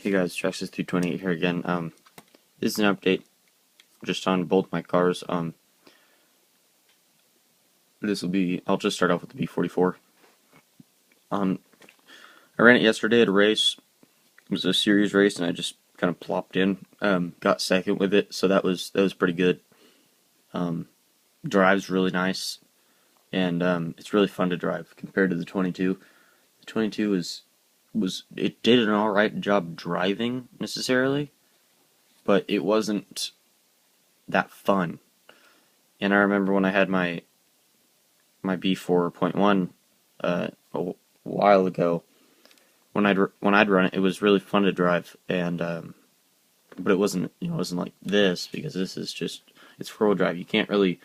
Hey guys, Traxxas328 here again. This is an update just on both my cars. I'll just start off with the B44. I ran it yesterday at a race. It was a series race, and I just kind of plopped in. Got second with it, so that was pretty good. Drives really nice, and it's really fun to drive compared to the 22. The 22 it did an alright job driving necessarily, but it wasn't that fun. And I remember when I had my B4.1 a while ago, when I'd run it, it was really fun to drive, and but it wasn't like this, because this is just, it's 4-wheel drive. You can't really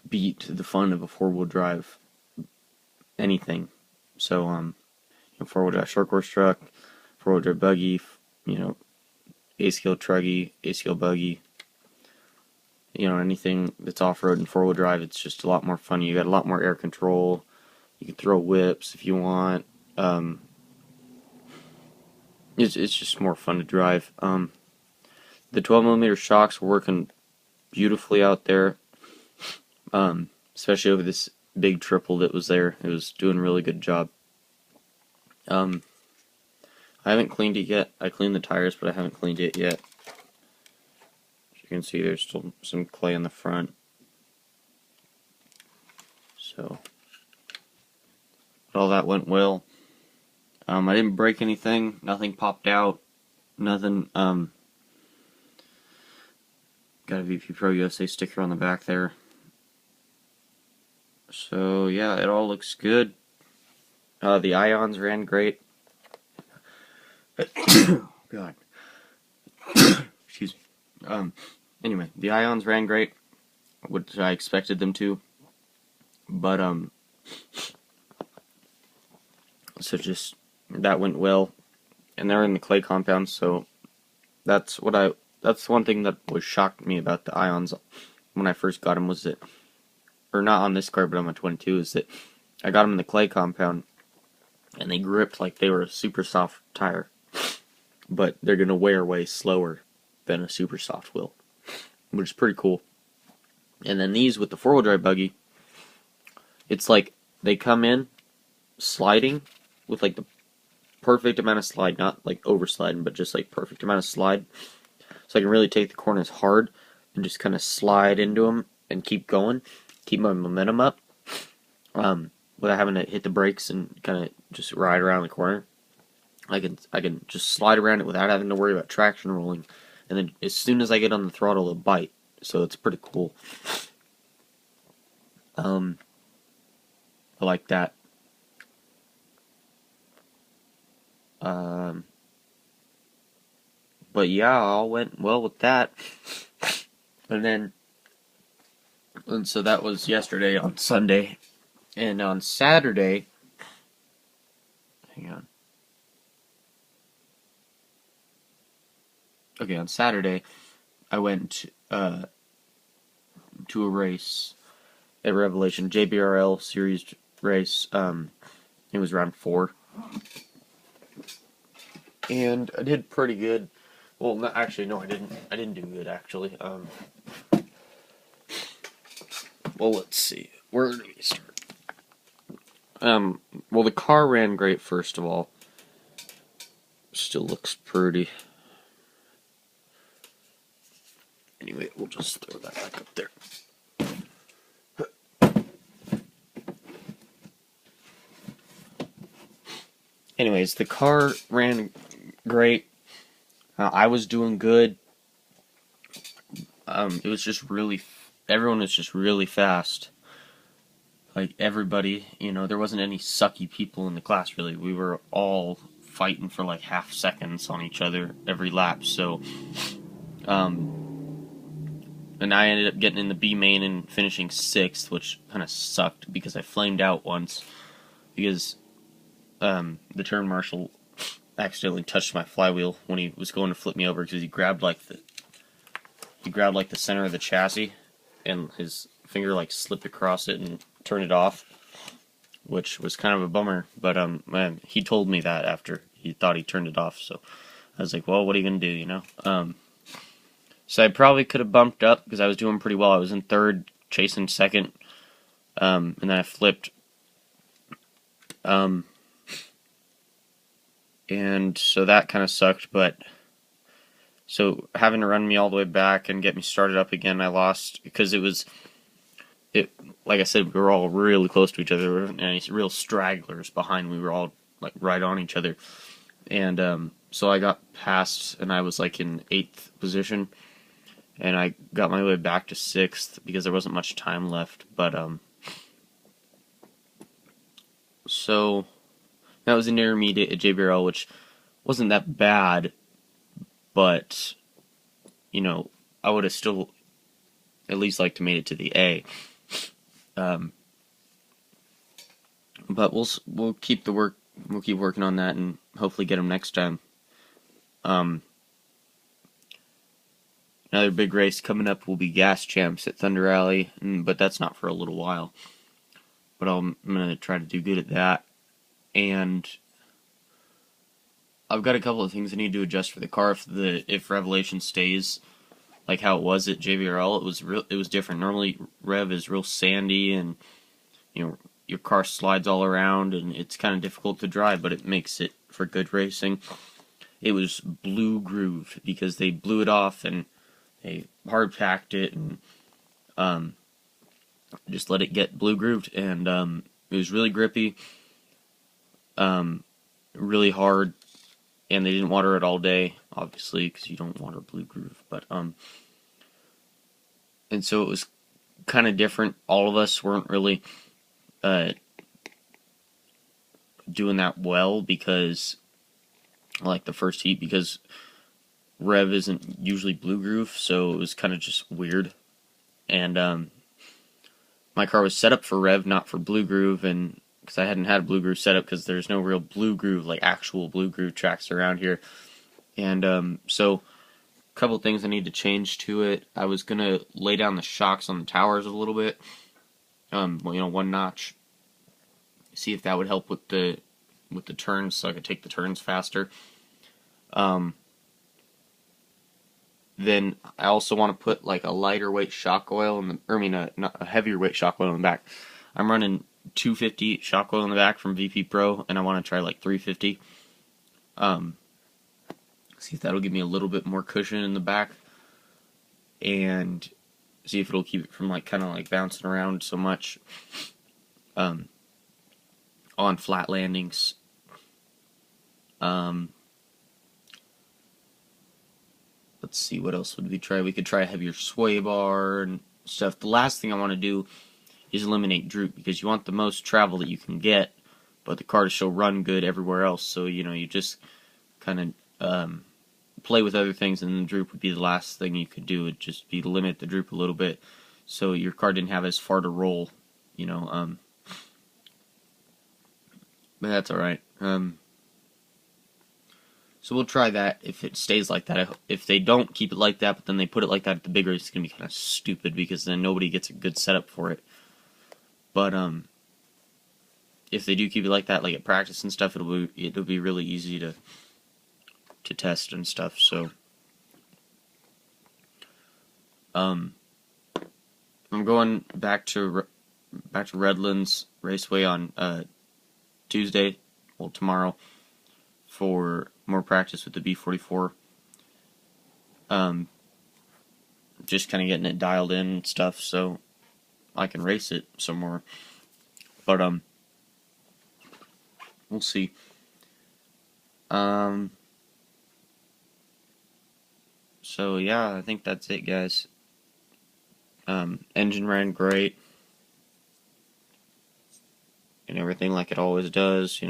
beat the fun of a 4-wheel drive anything. So 4-wheel drive short course truck, 4-wheel drive buggy, A-scale truggy, A-scale buggy. Anything that's off-road and 4-wheel drive, it's just a lot more fun. You got a lot more air control. You can throw whips if you want. It's just more fun to drive. The 12mm shocks were working beautifully out there, especially over this big triple that was there. It was doing a really good job. I haven't cleaned it yet. I cleaned the tires, but I haven't cleaned it yet. You can see there's still some clay on the front. So, but all that went well. I didn't break anything. Nothing popped out. Nothing. Got a VP Pro USA sticker on the back there. So yeah, it all looks good. The ions ran great. God. Excuse me. Anyway, the ions ran great, which I expected them to. But, so just, that went well. And they're in the clay compound, so that's one thing that was shocked me about the ions when I first got them, was that, or not on this car, but on my 22, is that I got them in the clay compound, and they gripped like they were a super soft tire. But they're going to wear way slower than a super soft will, which is pretty cool. And then these with the 4-wheel drive buggy, it's like they come in sliding with like the perfect amount of slide, not like over sliding, but just like perfect amount of slide. So I can really take the corners hard and just kind of slide into them and keep going, keep my momentum up, without having to hit the brakes and kind of just ride around the corner. I can just slide around it without having to worry about traction rolling, and then as soon as I get on the throttle, it'll bite. So it's pretty cool. I like that. But yeah, all went well with that. And so that was yesterday on Sunday, and on Saturday. Hang on. Okay, on Saturday, I went to a race at Revelation, JBRL series race. It was round 4, and I did pretty good. Well, no, actually, no, I didn't. I didn't do good, actually. Well, let's see. Where do we start? Well, the car ran great, first of all. Still looks pretty. Anyway, we'll just throw that back up there. Anyways, the car ran great. I was doing good. It was just everyone was just really fast. Like, everybody, there wasn't any sucky people in the class, really. We were all fighting for like half seconds on each other every lap, so, and I ended up getting in the B main and finishing 6th, which kind of sucked because I flamed out once because the turn marshal accidentally touched my flywheel when he was going to flip me over, because he grabbed like the center of the chassis, and his finger like slipped across it and turned it off, which was kind of a bummer. But man, he told me that after he thought he turned it off, so I was like, well, what are you gonna do, you know? So I probably could have bumped up because I was doing pretty well. I was in third, chasing second, and then I flipped. Um, and so that kind of sucked, but so having to run me all the way back and get me started up again, I lost because it. Like I said, we were all really close to each other. There weren't any real stragglers behind. We were all like right on each other, and so I got past, and I was like in 8th position, and I got my way back to 6th because there wasn't much time left. But so that was an intermediate at JBRL, which wasn't that bad, but you know, I would have still at least liked to made it to the A. But we'll keep working on that and hopefully get them next time. Another big race coming up will be Gas Champs at Thunder Alley, but that's not for a little while. But I'm gonna try to do good at that, and I've got a couple of things I need to adjust for the car. If Revelation stays like how it was at JVRL, it was different. Normally Rev is real sandy, and you know your car slides all around, and it's kind of difficult to drive, but it makes it for good racing. It was blue grooved because they blew it off and they hard packed it and just let it get blue grooved, and it was really grippy, really hard, and they didn't water it all day, obviously, because you don't water blue groove. But and so it was kind of different. All of us weren't really doing that well because, like the first heat, because Rev isn't usually blue groove, so it was kind of just weird. And my car was set up for Rev, not for blue groove, and because I hadn't had a blue groove setup, because there's no real blue groove, like actual blue groove tracks around here. And so a couple things I need to change to it. I was gonna lay down the shocks on the towers a little bit, one notch. See if that would help with the turns, so I could take the turns faster. Then I also want to put like a lighter weight shock oil not a heavier weight shock oil in the back. I'm running 250 shock oil in the back from VP Pro, and I want to try like 350. See if that'll give me a little bit more cushion in the back, and see if it'll keep it from like kind of like bouncing around so much on flat landings. Let's see, what else would we try? We could try a heavier sway bar and stuff. The last thing I want to do is eliminate droop, because you want the most travel that you can get, but the car to still run good everywhere else. So, you just kind of play with other things, and then droop would be the last thing you could do. It would just be to limit the droop a little bit, so your car didn't have as far to roll, but that's alright. So we'll try that if it stays like that. If they don't keep it like that, but then they put it like that at the big race, it's going to be kind of stupid, because then nobody gets a good setup for it. But if they do keep it like that, like at practice and stuff, it'll be really easy to test and stuff. So I'm going back to Redlands Raceway on Tuesday, tomorrow, for more practice with the B44. Just kind of getting it dialed in and stuff, so I can race it some more. But we'll see. So yeah, I think that's it, guys. Engine ran great, and everything like it always does,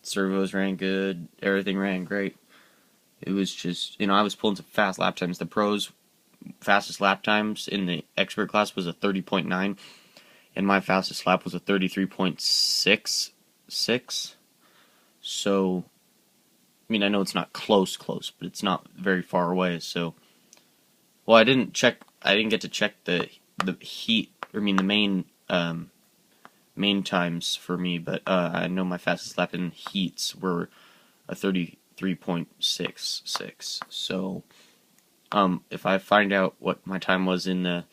Servos ran good, everything ran great. It was just, I was pulling some fast lap times. The pros' fastest lap times in the expert class was a 30.9, and my fastest lap was a 33.66. So, I know it's not close, but it's not very far away. So, well, I didn't get to check the heat, the main times for me, but I know my fastest lap in heats were a 33.66. So if I find out what my time was in the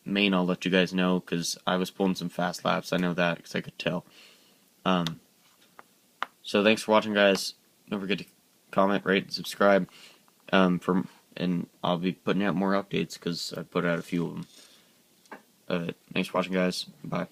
main, I'll let you guys know, because I was pulling some fast laps. I know that because I could tell. So thanks for watching, guys. Don't forget to comment, rate, and subscribe. And I'll be putting out more updates because I put out a few of them. Thanks for watching, guys. Bye.